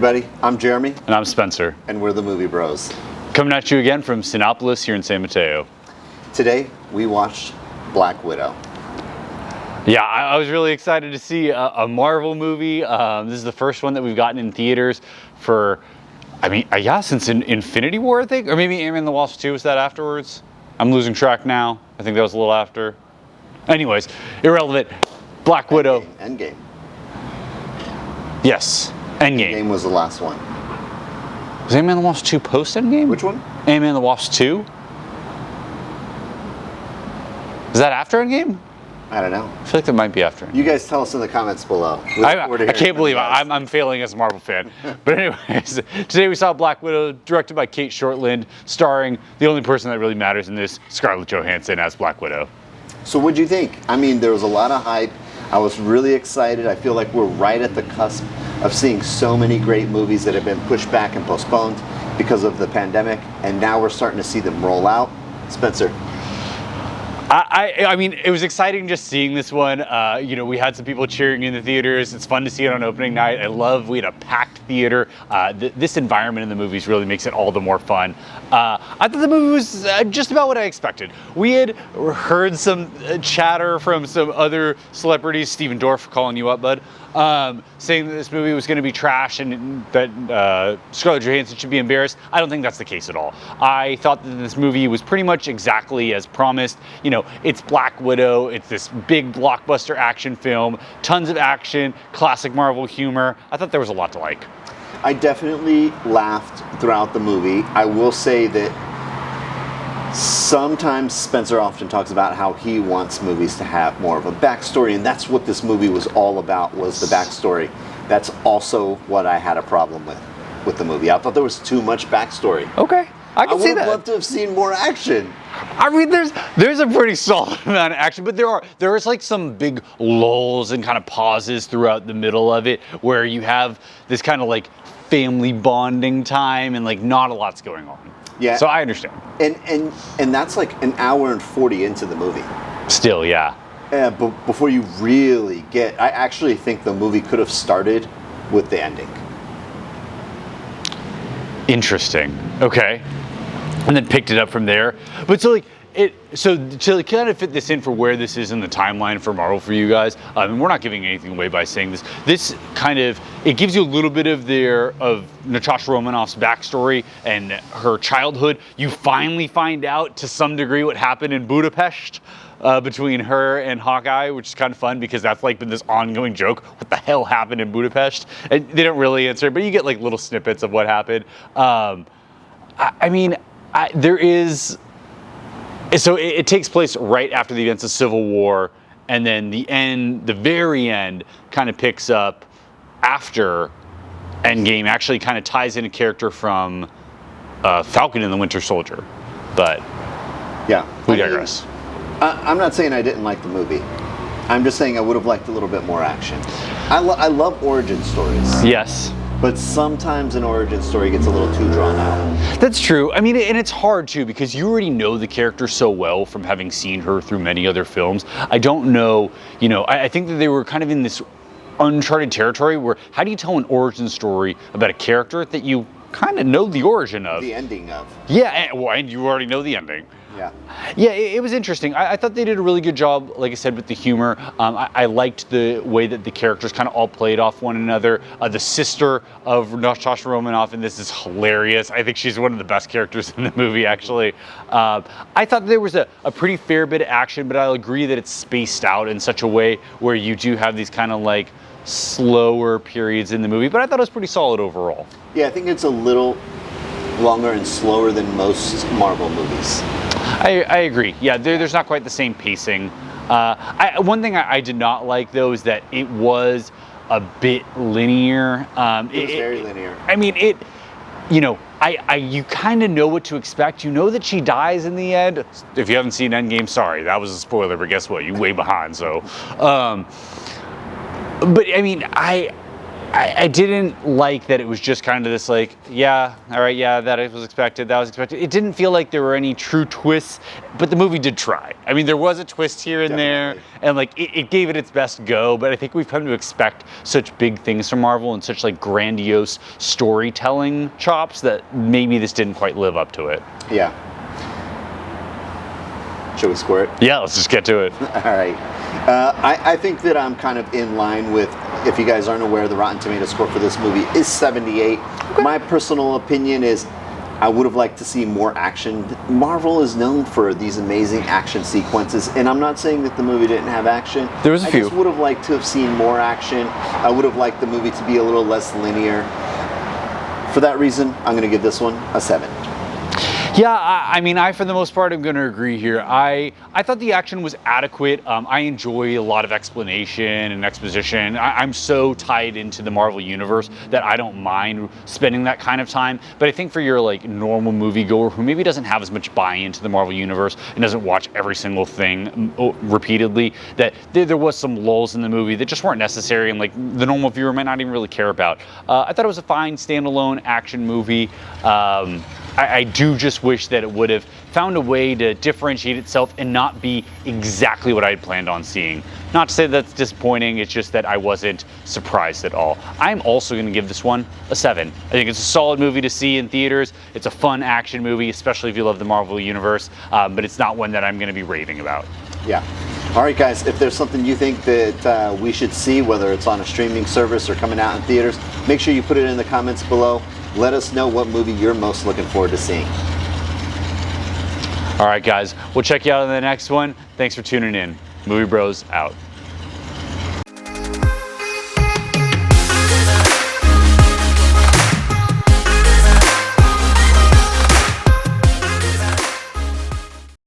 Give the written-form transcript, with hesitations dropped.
Everybody, I'm Jeremy. And I'm Spencer. And we're the Movie Bros. Coming at you again from Sinopolis here in San Mateo. Today, we watched Black Widow. Yeah, I was really excited to see a Marvel movie. This is the first one that we've gotten in theaters for, since Infinity War, I think? Or maybe Ant-Man and the Wasp 2, was that afterwards? I'm losing track now. I think that was a little after. Anyways, irrelevant. Black Widow. Endgame. Yes, Endgame. Endgame was the last one. Was Ant-Man and the Wasp 2 post-Endgame? Which one? Ant-Man and the Wasp 2? Is that after Endgame? I don't know. I feel like that might be after. You guys tell us in the comments below. I can't believe I'm failing as a Marvel fan. But anyways, today we saw Black Widow, directed by Kate Shortland, starring the only person that really matters in this, Scarlett Johansson as Black Widow. So what'd you think? I mean, there was a lot of hype. I was really excited. I feel like we're right at the cusp of seeing so many great movies that have been pushed back and postponed because of the pandemic, and now we're starting to see them roll out. Spencer. I mean, it was exciting just seeing this one. We had some people cheering in the theaters. It's fun to see it on opening night. We had a packed theater. This environment in the movies really makes it all the more fun. I thought the movie was just about what I expected. We had heard some chatter from some other celebrities, Steven Dorff calling you up, bud, saying that this movie was going to be trash and that Scarlett Johansson should be embarrassed. I don't think that's the case at all. I thought that this movie was pretty much exactly as promised. It's Black Widow. It's this big blockbuster action film, tons of action, classic Marvel humor. I thought there was a lot to like. I definitely laughed throughout the movie. I will say that sometimes Spencer often talks about how he wants movies to have more of a backstory, and that's what this movie was all about, was the backstory. That's also what I had a problem with the movie. I thought there was too much backstory. Okay, I can see that. I would have loved to have seen more action. I mean, there's a pretty solid amount of action, but there is like some big lulls and kind of pauses throughout the middle of it where you have this kind of like family bonding time and like not a lot's going on. Yeah. So I understand. And that's like an hour and 40 into the movie. Still, yeah. But before you really I actually think the movie could have started with the ending. Interesting. Okay. And then picked it up from there. But so to kind of fit this in for where this is in the timeline for Marvel for you guys, and we're not giving anything away by saying this. This kind of, it gives you a little bit of Natasha Romanoff's backstory and her childhood. You finally find out to some degree what happened in Budapest between her and Hawkeye, which is kind of fun because that's like been this ongoing joke. What the hell happened in Budapest? And they don't really answer, but you get like little snippets of what happened. So it takes place right after the events of Civil War, and then the very end kind of picks up after Endgame, actually kind of ties in a character from Falcon and the Winter Soldier. But yeah, we digress. I'm not saying I didn't like the movie. I'm just saying I would have liked a little bit more action. I love origin stories. Yes. But sometimes an origin story gets a little too drawn out. That's true. I mean, and it's hard too because you already know the character so well from having seen her through many other films. I don't know, I think that they were kind of in this uncharted territory where how do you tell an origin story about a character that you kind of know the origin of? The ending of. Yeah, and you already know the ending. Yeah. Yeah, it was interesting. I thought they did a really good job, like I said, with the humor. I liked the way that the characters kind of all played off one another. The sister of Natasha Romanoff in this is hilarious. I think she's one of the best characters in the movie, actually. I thought there was a pretty fair bit of action, but I'll agree that it's spaced out in such a way where you do have these kind of like slower periods in the movie. But I thought it was pretty solid overall. Yeah, I think it's a little longer and slower than most Marvel movies. I agree. Yeah, there's not quite the same pacing. One thing I did not like, though, is that it was a bit linear. It was very linear. I mean, you kind of know what to expect. You know that she dies in the end. If you haven't seen Endgame, sorry, that was a spoiler, but guess what? You're way behind, so. But, I mean, I didn't like that it was just kind of this like, yeah, all right, yeah, that was expected, that was expected. It didn't feel like there were any true twists, but the movie did try. I mean, there was a twist here and Definitely. there, and like it gave it its best go, but I think we've come to expect such big things from Marvel and such like grandiose storytelling chops that maybe this didn't quite live up to it. Yeah. Should we score it? Yeah, let's just get to it. All right. I think that I'm kind of in line with, if you guys aren't aware, the Rotten Tomato score for this movie is 78. Okay. My personal opinion is I would have liked to see more action. Marvel is known for these amazing action sequences, and I'm not saying that the movie didn't have action. There was a few. I just would have liked to have seen more action. I would have liked the movie to be a little less linear. For that reason, I'm going to give this one a 7. Yeah, I mean, for the most part, I'm going to agree here. I thought the action was adequate. I enjoy a lot of explanation and exposition. I'm so tied into the Marvel universe that I don't mind spending that kind of time. But I think for your like normal moviegoer who maybe doesn't have as much buy-in to the Marvel universe and doesn't watch every single thing repeatedly, that there was some lulls in the movie that just weren't necessary and like the normal viewer might not even really care about. I thought it was a fine standalone action movie. I do just wish that it would have found a way to differentiate itself and not be exactly what I had planned on seeing. Not to say that's disappointing, it's just that I wasn't surprised at all. I'm also going to give this one a 7. I think it's a solid movie to see in theaters. It's a fun action movie, especially if you love the Marvel Universe, but it's not one that I'm going to be raving about. Yeah. All right, guys, if there's something you think that we should see, whether it's on a streaming service or coming out in theaters, make sure you put it in the comments below. Let us know what movie you're most looking forward to seeing. All right, guys, we'll check you out in the next one. Thanks for tuning in. Movie Bros out.